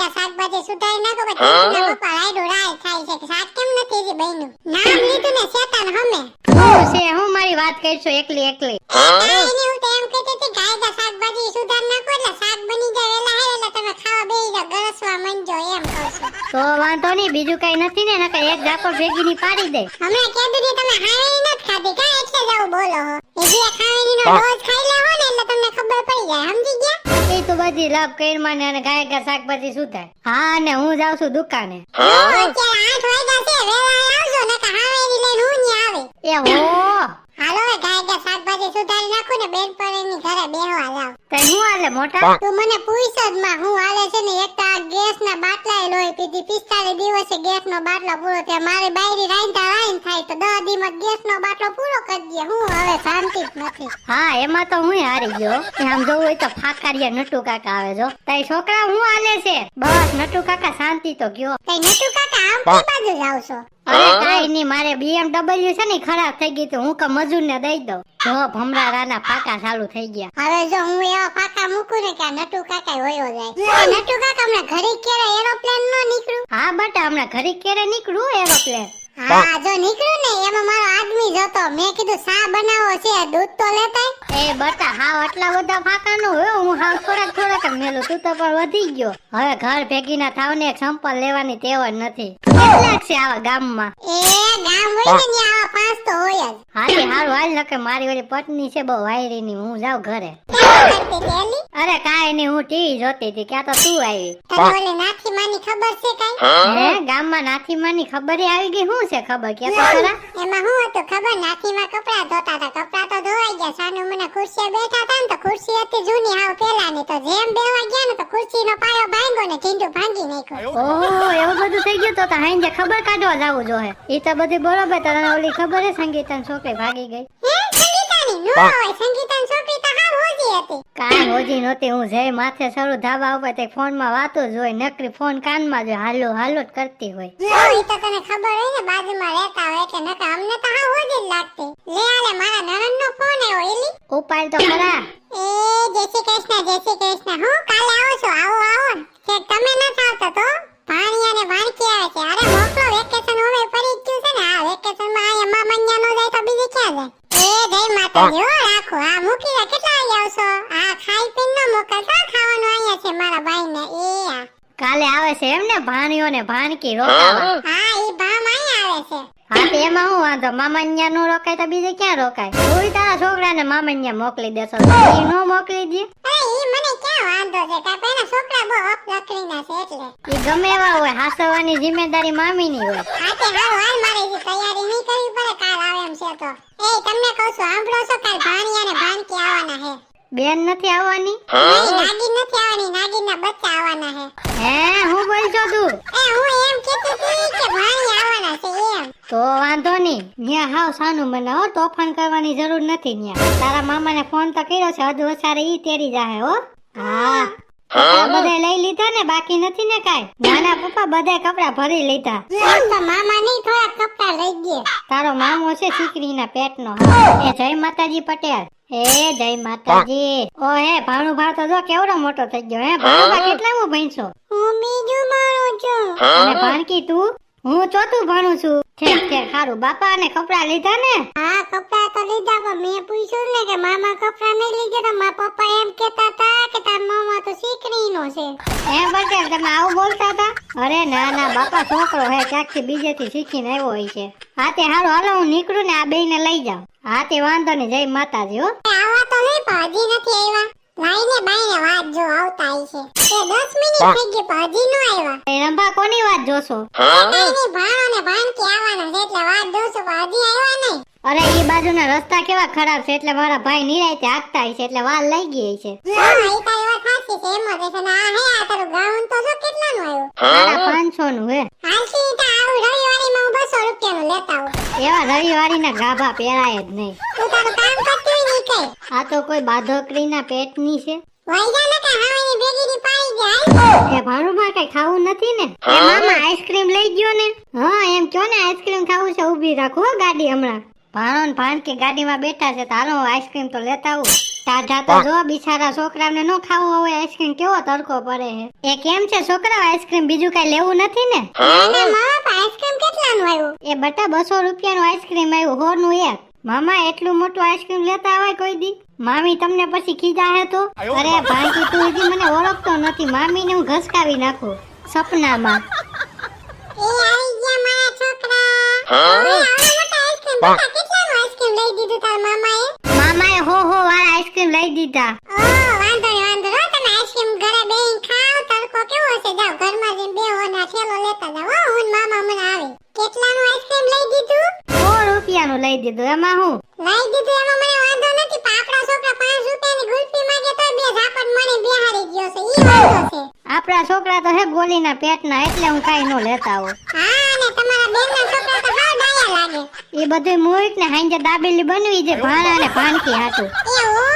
ગાયગા શાકભાજી સુધારી નાખો કે ટીના પપ્પા રાયડું રાય ખાય છે કે શાક કેમ નથી જી બન્યું નામ લીધું ને શેતાન હમે હું છે હું મારી વાત કરશો એકલી એકલી કાઈ હું તો એમ કહેતી હતી ગાયગા શાકભાજી સુધાર નાખો એટલે શાક બની જાય વેલા હે એટલે તમે ખાવા બેહી જાવ ગરસવા મંજો એમ કહું છું તો વાંધો નહીં બીજું કઈ નથી ને નકર એક ઝાપડ ભેગીની પાડી દે હમણાં કીધું ને તમે હાવેની નથી ખાધી કા એટલે જાવ બોલો હો એ જે ખાવેની નો રોજ ખાઈ લેવો ને એટલે તમને ખબર પડી જાય સમજી ગયા એ તો બધી લાભ કઈરમાને અને ગાયગા શાકભાજી સુધાર હા ને હું જાઉં છું દુકાને અત્યારે 8 વાગ્યા છે વેલા આવજો નકર હાવેની લઈને હું ની આવે એ હો હાલો હવે ગાયગા શાકભાજી સુધારી નાખો ને બેન પર એની ઘરે બેહવા જાવ તઈ હું હાલે મોટા તું મને પૂછ જ માં હું હાલે છે ને એક તો આ ગેસ ના બાટલા લોહી પીધી 45 દિવસે ગેસ નો બાટલો પૂરો થયો મારે બાયરી રાઈંધા રાઈન થાય તો 10 દીમાં ગેસ નો બાટલો પૂરો કરી દે હું હવે શાંતિ જ નથી હા એમાં તો હું હારી ગયો આમ જોવું હોય તો ફાકારિયા નટુ કાકા આવે જો તઈ છોકરા હું હાલે છે બસ નટુ કાકા શાંતિ તો ગયો તઈ નટુ કાકા આમ કઈ બાજુ જાવ છો અરે કાઈ નહીં મારે BMW છે ને ખરાબ થઈ ગઈ તો હું ક મજૂર ને દઈ દઉં જો ભમરારાના ફાકા ચાલુ થઈ ગયા હવે જો હું એવા ફાકા મૂકું ને કે આ નટુ કાકા હોયો જાય નટુ કાકા હમણાં ઘરે કેરે એરોપ્લેન નો નીકળું હા બટા હમણાં ઘરે ક્યારે નીકળું એરોપ્લેન હા જો નીકળું ને એમાં મારો આદમી જતો મેં કીધું સા બનાવો છે દૂધ તો લેતાય એ બટા હાવ આટલા બધા ફાકા નો હોય હું હાવ થોડાક જ મેલું તું તો પણ વધી ગયો હવે ઘર ભેગી ના થાવ ને એક સંપલ લેવાની ટેવ જ નથી કેટલાક છે આવા ગામમાં એ ગામ હોય ને ત્યાં આવા પાંચ તો હોય જ હાલી હારું હાલ નકે મારી ઓલી પત્ની છે બહુ વાયરી ની હું જાઉં ઘરે અરે કાઈ નહીં હું ટીવી જોતી હતી ક્યાં તો તું આવી તને ઓલી નાથી માની ખબર છે કાઈ હે ગામમાં નાથી માની ખબર આવી ગઈ શું છે ખબર કે તો ખરા એમાં હું હતું ખબર નાથી માં કપડા ધોતા હતા કપડા તો ધોવાઈ ગયા સાનુ મને ખુરશીએ બેઠા હતા ને તો ખુરશી હતી જૂની હાવ પેલાની તો જેમ બેવા ગયા ને તો ખુરશીનો પાયો ભાંગ્યો ને ઢીંડું ભાંગી નાખ્યો ઓહો એવું બધું થઈ ગયું તો હાંજે ખબર કાઢવા જાવું જોહે ઈ તો બધી બરોબર તને ઓલી ખબર હે સંગીતાની છોકરી ભાગી ગઈ હે સંગીતાની નો હોય સંગીતાની છોકરી તો હાવ હોજી હતી કાન હોજી નહોતી હું જઈ માથે સરું ધાબા ઉપર તે ફોન માં વાતો જ હોય નકરી ફોન કાનમાં જ હાલો હાલો જ કરતી હોય ઈ તો તને ખબર હોય ને બાજુમાં રહેતા હોય કે નકર અમને તો હાવ હોજી જ લાગતી લે આલે મારા નણંદનો ફોન આવ્યો એલી ઉપાડ તો ખરા એ જય શ્રી કૃષ્ણ હું કાલે આવો છો આવો કે તમે ન આવતા તો ભાણિયા ને ભાણકી આવે છે અરે મોકલો વેકેશન હવે પડી ગયું છે ને આ વેકેશન માં આયા મામન્યા નો જાય તો બીજે ક્યાં જાય એ જય માતાજી હો રાખો આ મૂકી દે કેટલા વાગે આવશો આ ખાઈ પીને ન મોકલતા ખાવાનું આયા છે મારા ભાઈ ને એ કાલે આવે છે એમ ને ભાણિયો ને ભાણકી રોકાવા હા ઈ ભામ આયા આવે છે હા તો એમાં હું વાંધો મામન્યા નો રોકાય તો બીજે ક્યાં રોકાય તું તારા છોકરાને મામન્યા મોકલી દેશો ઈ નો મોકલી દે અરે ઈ મને ક્યાં વાંધો છે કે પેલા છોકરા બહુ અપલકડીના છે એટલે ઈ ગમે એવા હોય હાસવાની જિમ્મેદારી મામીની હોય હા તે હાલ મારે ઈ તૈયારી નહીં કરવી પડે કાલ આવે એમ છે તો એ તમને કહું છું સાંભળો છો કાલ ભાણિયા ને ભાણકી આવવાના હે બેન નથી આવવાની નાગીન નથી આવવાની નાગીનના બચ્ચા આવવાના હે હે હું બોલছো તું એ હું એમ કહેતી હતી કે ભાણી આવવાના છે એમ તો વાંધો નહીં ન્યા હાવ સાનું મને હો તોફાન કરવાની જરૂર નથી ન્યા તારા મામાને ફોન તો કર્યો છે હદ વસારે ઈ તેરી જાહે હો હા બધા લઈ લીધા ને બાકી નથી ને કાઈ નાના પપ્પા બધા કપડા ભરી લીધા તો મામા નહીં થોડા કપડા લઈ ગયે તારો મામો છે દીકરીના પેટનો એ જય માતાજી પટેલ એ જય માતાજી ઓ હે ભાણુ ભાવ તો જો કેવડો મોટો થઈ ગયો હે ભાણુ ભા કેટલામું ભણશો હું બીજું મારું છું અને ભાણકી તું હું ચોથું ભણું છું ઠેક સારું બાપા ને કપડા લીધા ને હા કપડા તો લીધા પણ મેં પૂછ્યું ને કે મામા કપડા નહીં લીધા તો મારા પપ્પા એમ કહેતા હતા કે તાર મામા તો દીકરીનો છે હે પટેલ તમે આવું બોલતા હતા અરે ના ના બાપા છોકરો હે ક્યાંકથી બીજેથી શીખીને આવ્યો હોય છે હા તે હારું હાલો હું નીકળું ને આ બેયને લઈ જાઉં હા તે વાંધો ને જય માતાજી હો આવા તો નહીં પણ હજી નથી આવ્યા લાઈને બાઈને વાત જો આવતા છે તે 10 મિનિટ થઈ ગઈ પણ હજી નો આવ્યા એ રંભા કોની વાત જોશો કાઈની ભાણો ને ભાણકી આવવાના છે એટલે વાત જોશું પણ હજી આવ્યા નહીં અરે ઈ બાજુના રસ્તા કેવા ખરાબ છે એટલે મારા ભાઈ નિરાયતે આગતા છે એટલે વાર લઈ ગઈ છે હા ઈ તારી વાત સાચી છે એમ જ છે ને આ હે આ તારું ગાઉન તો જો કેટલાનું આવ્યું 500 નું હે હાલથી તો આવું રવિવારીમાં હું 200 રૂપિયાનું લેતા આવું એવા રવિવારીના ગાભા પહેરાય જ નહીં તું તારું કામ કરતી હોય નહીં કઈ આ તો કોઈ બાધકરીના પેટની છે વૈજા ને કે હાવાની ભેગીની પાડી જાય એ ભાણુમાં કઈ ખાવું નથી ને એ મામા આઈસ્ક્રીમ લઈ ગયો ને હા એમ કયો ને આઈસ્ક્રીમ ખાવું છે ઊભી રાખો ગાડી હમણાં ભાણો ને ભાણકી ગાડીમાં બેઠા છે તો હાલો હું આઈસ્ક્રીમ તો લેતા આવું. ટાઢા તો જો બિચારા છોકરાને નો ખાવું હોય આઈસ્ક્રીમ, કેવો તડકો પડે છે. એ કેમ છે છોકરા, આઈસ્ક્રીમ બીજું કઈ લેવું નથી ને? ના મામા આઈસ્ક્રીમ કેટલાનું આવ્યું? એ બટા 200 રૂપિયાનું આઈસ્ક્રીમ આવ્યું, 100 નું એક. મામા એટલું મોટું આઈસ્ક્રીમ લેતા આવે કોઈ દી? મામી તમને પછી ખીજાહે તો? અરે ભાણકી તું હજી મને ઓળખતો નથી, મામીને હું ઘસકાવી નાખું સપનામાં. એ આવી ગયા મારા છોકરા. હવે આવડો મોટો આઈસ્ક્રીમ બેટા કેટલાનું આઈસ્ક્રીમ લઈ દીધું તાર મામાએ? મામાએ હો વાળા આઈસ્ક્રીમ લઈ દીધા. ઓ વાંધો નહીં તમે આઈસ્ક્રીમ ઘરે બેહીને ખાઓ. તડકો કેવો હશે, જાઓ ઘરમાં જઈને બેહો ને થેલો લેતા જાઓ. હો હું ને મામા મને આવે. કેટલાનું આઈસ્ક્રીમ લઈ દીધું? 100 રૂપિયાનું લઈ દીધું. એમાં હું લઈ દીધું એમાં મને વાંધો નથી, પણ આપણા છોકરા 5 રૂપિયાની ગુલ્ફી માંગે તો બે ઝાપટ મને બેહાડી ગયો છે. ઈ વાંધો છે. આપણા છોકરા તો હે ગોલીના પેટના, એટલે હું કાઈ નો લેતા આવું. હા ને તમારા બેનના છોકરા તો હાવ ડાયા લાગે. એ બધું મૂક ને હાંજે દાબેલી બનવી છે ભાણા અને ભાણકી હાટુ. એ ઓ